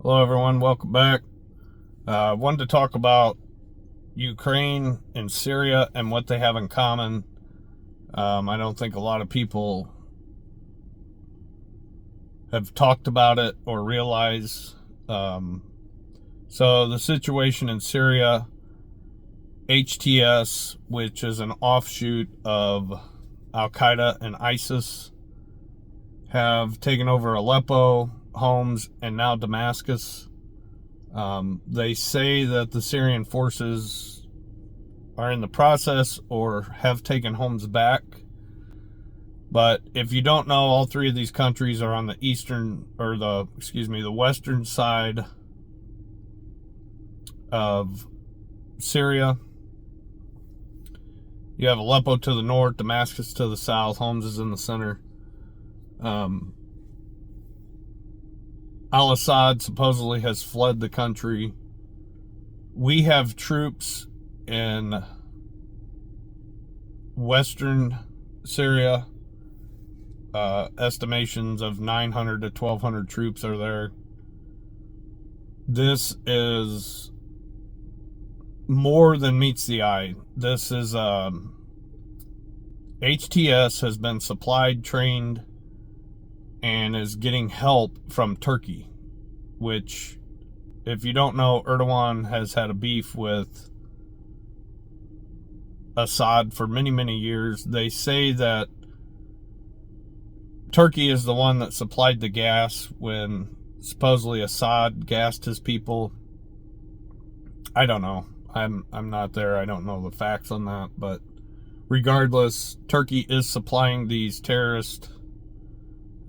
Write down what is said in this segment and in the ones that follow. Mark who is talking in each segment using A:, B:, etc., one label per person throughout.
A: Hello, everyone. Welcome back. I wanted to talk about Ukraine and Syria and what they have in common. I don't think a lot of people have talked about it or realize. So the situation in Syria, HTS, which is an offshoot of Al Qaeda and ISIS, have taken over Aleppo, Homs, and now Damascus. They say that the Syrian forces are in the process or have taken Homs back. But if you don't know, all three of these countries are on the the western side of Syria. You have Aleppo to the north, Damascus to the south, Homs is in the center. Al-Assad supposedly has fled the country. We have troops in western Syria. Estimations of 900 to 1,200 troops are there. This is more than meets the eye. This is HTS has been supplied, trained, and is getting help from Turkey, which, if you don't know, Erdogan has had a beef with Assad for many, many years. They say that Turkey is the one that supplied the gas when supposedly Assad gassed his people. I don't know. I'm not there. I don't know the facts on that, but regardless, Turkey is supplying these terrorists,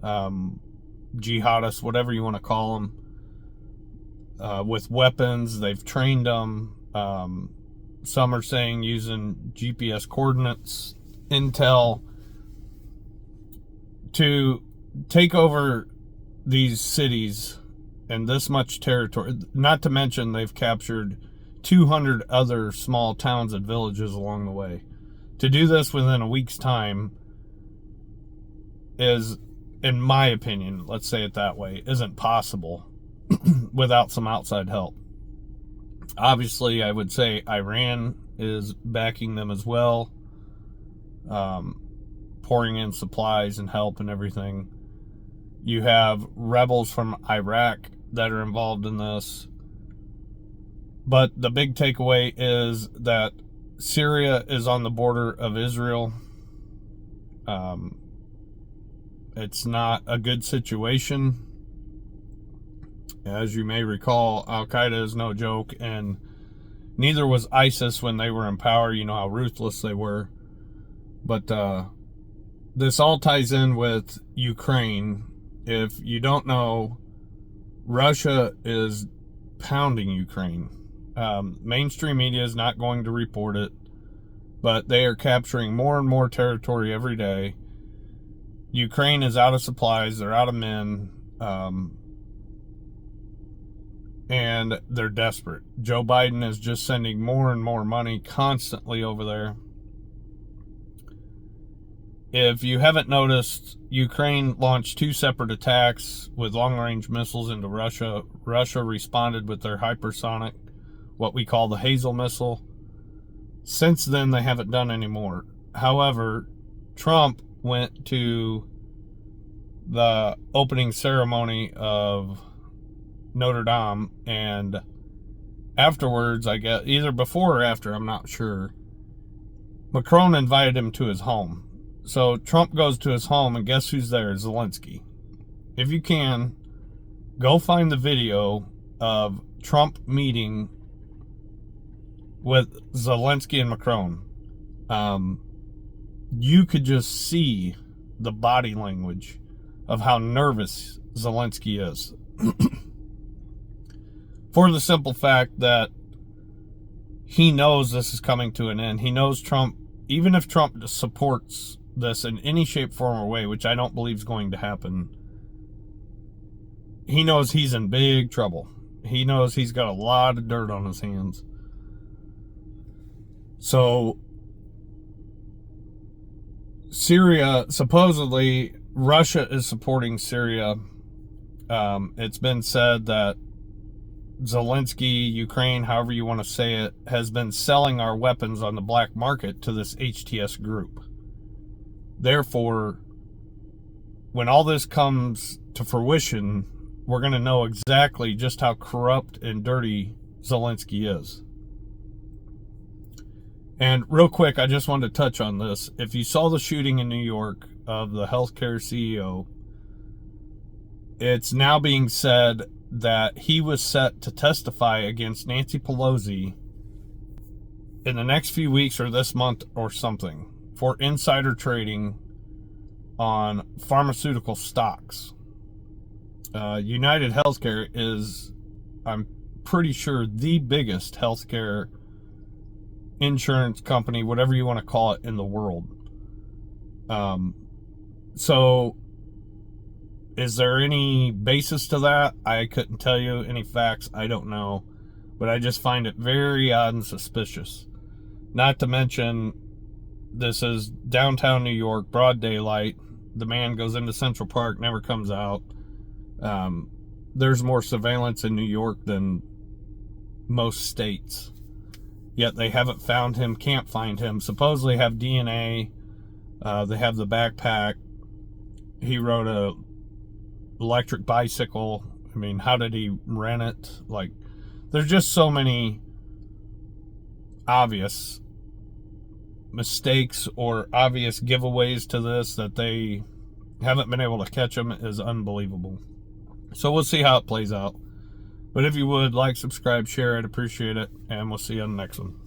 A: jihadists, whatever you want to call them, with weapons. They've trained them. Some are saying using GPS coordinates, intel, to take over these cities and this much territory. Not to mention they've captured 200 other small towns and villages along the way. To do this within a week's time is, in my opinion, let's say it that way, isn't possible without some outside help. Obviously, I would say Iran is backing them as well, pouring in supplies and help and everything. You have rebels from Iraq that are involved in this. But the big takeaway is that Syria is on the border of Israel. It's not a good situation. As you may recall, Al Qaeda is no joke, and neither was ISIS when they were in power. You know how ruthless they were. But this all ties in with Ukraine. If you don't know, Russia is pounding Ukraine. Mainstream media is not going to report it, but they are capturing more and more territory every day. Ukraine is out of supplies, they're out of men, and they're desperate. Joe Biden is just sending more and more money constantly over there. If you haven't noticed, Ukraine launched 2 separate attacks with long-range missiles into Russia. Russia responded with their hypersonic, what we call the Hazel missile. Since then, they haven't done any more. However, Trump went to the opening ceremony of Notre Dame, and afterwards, I guess, either before or after, I'm not sure, Macron invited him to his home. So Trump goes to his home, and guess who's there? Zelensky. If you can, go find the video of Trump meeting with Zelensky and Macron. You could just see the body language of how nervous Zelensky is. For the simple fact that he knows this is coming to an end. He knows Trump, even if Trump supports this in any shape, form, or way, which I don't believe is going to happen, he knows he's in big trouble. He knows he's got a lot of dirt on his hands. So, Syria, supposedly, Russia is supporting Syria. It's been said that Zelensky, Ukraine, however you want to say it, has been selling our weapons on the black market to this HTS group. Therefore, when all this comes to fruition, we're going to know exactly just how corrupt and dirty Zelensky is. And real quick, I just wanted to touch on this. If you saw the shooting in New York of the healthcare CEO, it's now being said that he was set to testify against Nancy Pelosi in the next few weeks or this month or something for insider trading on pharmaceutical stocks. United Healthcare is, I'm pretty sure, the biggest healthcare insurance company, whatever you want to call it, in the world. So is there any basis to that? I couldn't tell you any facts. I don't know. But I just find it very odd and suspicious. Not to mention, this is downtown New York, broad daylight. The man goes into Central Park, never comes out. There's more surveillance in New York than most states. Yet they haven't found him, can't find him. Supposedly have DNA. They have the backpack. He rode a electric bicycle. I mean, how did he rent it? Like, there's just so many obvious mistakes or obvious giveaways to this that they haven't been able to catch him. Is unbelievable. So we'll see how it plays out. But if you would, like, subscribe, share, I'd appreciate it. And we'll see you on the next one.